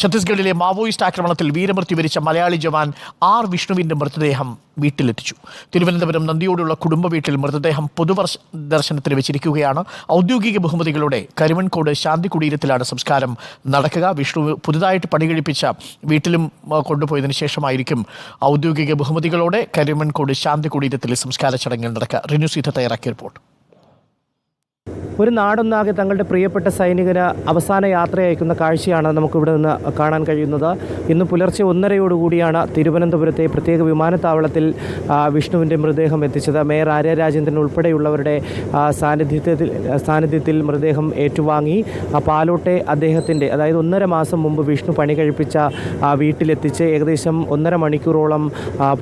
ഛത്തീസ്ഗഡിലെ മാവോയിസ്റ്റ് ആക്രമണത്തിൽ വീരമൃത്യു വരിച്ച മലയാളി ജവാൻ ആർ വിഷ്ണുവിന്റെ മൃതദേഹം വീട്ടിലെത്തിച്ചു. തിരുവനന്തപുരം നന്ദിയോടുള്ള കുടുംബ വീട്ടിൽ മൃതദേഹം പൊതുദർശനത്തിന് വെച്ചിരിക്കുകയാണ്. ഔദ്യോഗിക ബഹുമതികളോടെ കരിമൺകോട് ശാന്തി കുടീരത്തിലാണ് സംസ്കാരം നടക്കുക. വിഷ്ണു പുതുതായിട്ട് പണികഴിപ്പിച്ച വീട്ടിലും കൊണ്ടുപോയതിനു ശേഷമായിരിക്കും ഔദ്യോഗിക ബഹുമതികളോടെ കരിമൺകോട് ശാന്തി കുടീരത്തിൽ സംസ്കാര ചടങ്ങുകൾ നടക്കുക. റിന്യൂ സീത തയ്യാറാക്കിയ റിപ്പോർട്ട്. ഒരു നാടൊന്നാകെ തങ്ങളുടെ പ്രിയപ്പെട്ട സൈനികന് അവസാന യാത്ര അയക്കുന്ന കാഴ്ചയാണ് നമുക്കിവിടെ നിന്ന് കാണാൻ കഴിയുന്നത്. ഇന്ന് പുലർച്ചെ 1:30 തിരുവനന്തപുരത്തെ പ്രത്യേക വിമാനത്താവളത്തിൽ വിഷ്ണുവിൻ്റെ മൃതദേഹം എത്തിച്ചത്. മേയർ ആര്യ രാജേന്ദ്രൻ ഉൾപ്പെടെയുള്ളവരുടെ സാന്നിധ്യത്തിൽ മൃതദേഹം ഏറ്റുവാങ്ങി പാലോട്ടെ അദ്ദേഹത്തിൻ്റെ, അതായത് 1.5 മാസം മുമ്പ് വിഷ്ണു പണി കഴിപ്പിച്ച വീട്ടിലെത്തിച്ച് ഏകദേശം 1.5 മണിക്കൂറോളം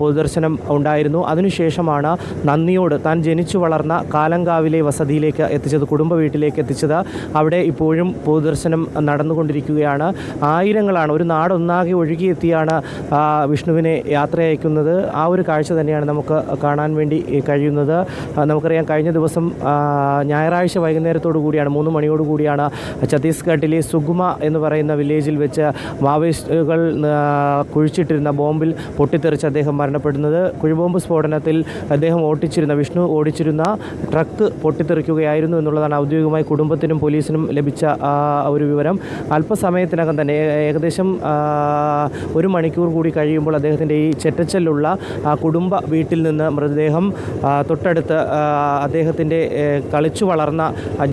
പൊതുദർശനം ഉണ്ടായിരുന്നു. അതിനുശേഷമാണ് നന്ദിയോട് താൻ ജനിച്ചു വളർന്ന കാലങ്കാവിലെ വസതിയിലേക്ക് എത്തിച്ചത്, കുടുംബ വീട്ടിലേക്ക് എത്തിച്ചത്. അവിടെ ഇപ്പോഴും പൊതുദർശനം നടന്നുകൊണ്ടിരിക്കുകയാണ്. ആയിരങ്ങളാണ്, ഒരു നാടൊന്നാകെ ഒഴുകിയെത്തിയാണ് വിഷ്ണുവിനെ യാത്ര അയക്കുന്നത്. ആ ഒരു കാഴ്ച തന്നെയാണ് നമുക്ക് കാണാൻ വേണ്ടി കഴിയുന്നത്. നമുക്കറിയാം, കഴിഞ്ഞ ദിവസം ഞായറാഴ്ച വൈകുന്നേരത്തോടു കൂടിയാണ്, 3 മണിയോടുകൂടിയാണ് ഛത്തീസ്ഗഡിലെ സുഗ്മ എന്ന് പറയുന്ന വില്ലേജിൽ വെച്ച് മാവോയിസ്റ്റുകൾ കുഴിച്ചിട്ടിരുന്ന ബോംബിൽ പൊട്ടിത്തെറിച്ച് അദ്ദേഹം മരണപ്പെടുന്നത്. കുഴിബോംബ് സ്ഫോടനത്തിൽ വിഷ്ണു ഓടിച്ചിരുന്ന ട്രക്ക് പൊട്ടിത്തെറിക്കുകയായിരുന്നു എന്നുള്ളതാണ് ഔദ്യോഗികമായി കുടുംബത്തിനും പോലീസിനും ലഭിച്ച ഒരു വിവരം. അല്പസമയത്തിനകം തന്നെ, ഏകദേശം 1 മണിക്കൂർ കൂടി കഴിയുമ്പോൾ അദ്ദേഹത്തിൻ്റെ ഈ ചെറ്റച്ചലുള്ള കുടുംബ വീട്ടിൽ നിന്ന് മൃതദേഹം തൊട്ടടുത്ത് അദ്ദേഹത്തിൻ്റെ കളിച്ചു വളർന്ന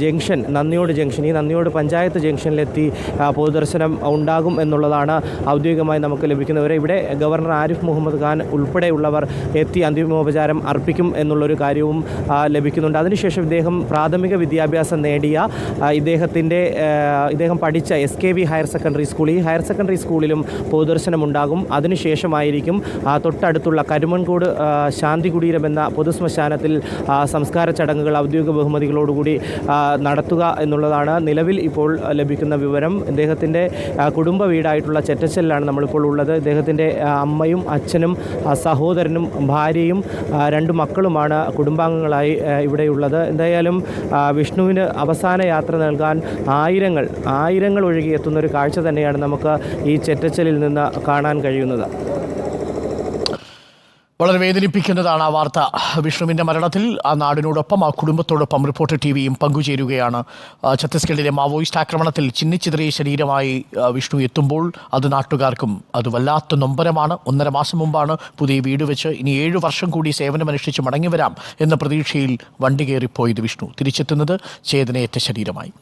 ജംഗ്ഷൻ, നന്ദിയോട് ജംഗ്ഷൻ, ഈ നന്ദിയോട് പഞ്ചായത്ത് ജംഗ്ഷനിലെത്തി പൊതുദർശനം ഉണ്ടാകും എന്നുള്ളതാണ് ഔദ്യോഗികമായി നമുക്ക് ലഭിക്കുന്നവരെ. ഇവിടെ ഗവർണർ ആരിഫ് മുഹമ്മദ് ഖാൻ ഉൾപ്പെടെയുള്ളവർ എത്തി അന്തിമോപചാരം അർപ്പിക്കും എന്നുള്ളൊരു കാര്യവും ലഭിക്കുന്നുണ്ട്. അതിനുശേഷം ഇദ്ദേഹം പ്രാഥമിക വിദ്യാഭ്യാസം നേടിയ ഇദ്ദേഹം പഠിച്ച SKV ഹയർ സെക്കൻഡറി സ്കൂൾ, ഈ ഹയർ സെക്കൻഡറി സ്കൂളിലും പൊതുദർശനമുണ്ടാകും. അതിനുശേഷമായിരിക്കും തൊട്ടടുത്തുള്ള കരിമൺകോട് ശാന്തി കുടീരം എന്ന പൊതുശ്മശാനത്തിൽ സംസ്കാര ചടങ്ങുകൾ ഔദ്യോഗിക ബഹുമതികളോടുകൂടി നടത്തുക എന്നുള്ളതാണ് നിലവിൽ ഇപ്പോൾ ലഭിക്കുന്ന വിവരം. ഇദ്ദേഹത്തിൻ്റെ കുടുംബ വീടായിട്ടുള്ള ചെറ്റച്ചലിലാണ് നമ്മളിപ്പോൾ ഉള്ളത്. ഇദ്ദേഹത്തിൻ്റെ അമ്മയും അച്ഛനും സഹോദരനും ഭാര്യയും 2 മക്കളുമാണ് കുടുംബാംഗങ്ങളായി ഇവിടെയുള്ളത്. എന്തായാലും വിഷ്ണുവിന് അവസാന യാത്ര നൽകാൻ ആയിരങ്ങൾ ഒഴുകിയെത്തുന്ന ഒരു കാഴ്ച തന്നെയാണ് നമുക്ക് ഈ ചെറ്റച്ചലിൽ നിന്ന് കാണാൻ കഴിയുന്നത്. വളരെ വേദനിപ്പിക്കുന്നതാണ് ആ വാർത്ത. വിഷ്ണുവിൻ്റെ മരണത്തിൽ ആ നാടിനോടൊപ്പം, ആ കുടുംബത്തോടൊപ്പം റിപ്പോർട്ടർ TVയും പങ്കുചേരുകയാണ്. ഛത്തീസ്ഗഡിലെ മാവോയിസ്റ്റ് ആക്രമണത്തിൽ ചിന്നിച്ചിതറിയ ശരീരമായി വിഷ്ണു എത്തുമ്പോൾ അത് നാട്ടുകാർക്കും അത് വല്ലാത്ത നൊമ്പരമാണ്. 1.5 മാസം മുമ്പാണ് പുതിയ വീട് വെച്ച് ഇനി 7 വർഷം കൂടി സേവനമനുഷ്ഠിച്ച് മടങ്ങിവരാം എന്ന പ്രതീക്ഷയിൽ വണ്ടി കയറിപ്പോയത് വിഷ്ണു തിരിച്ചെത്തുന്നത് ചേതനയേറ്റ ശരീരമായി.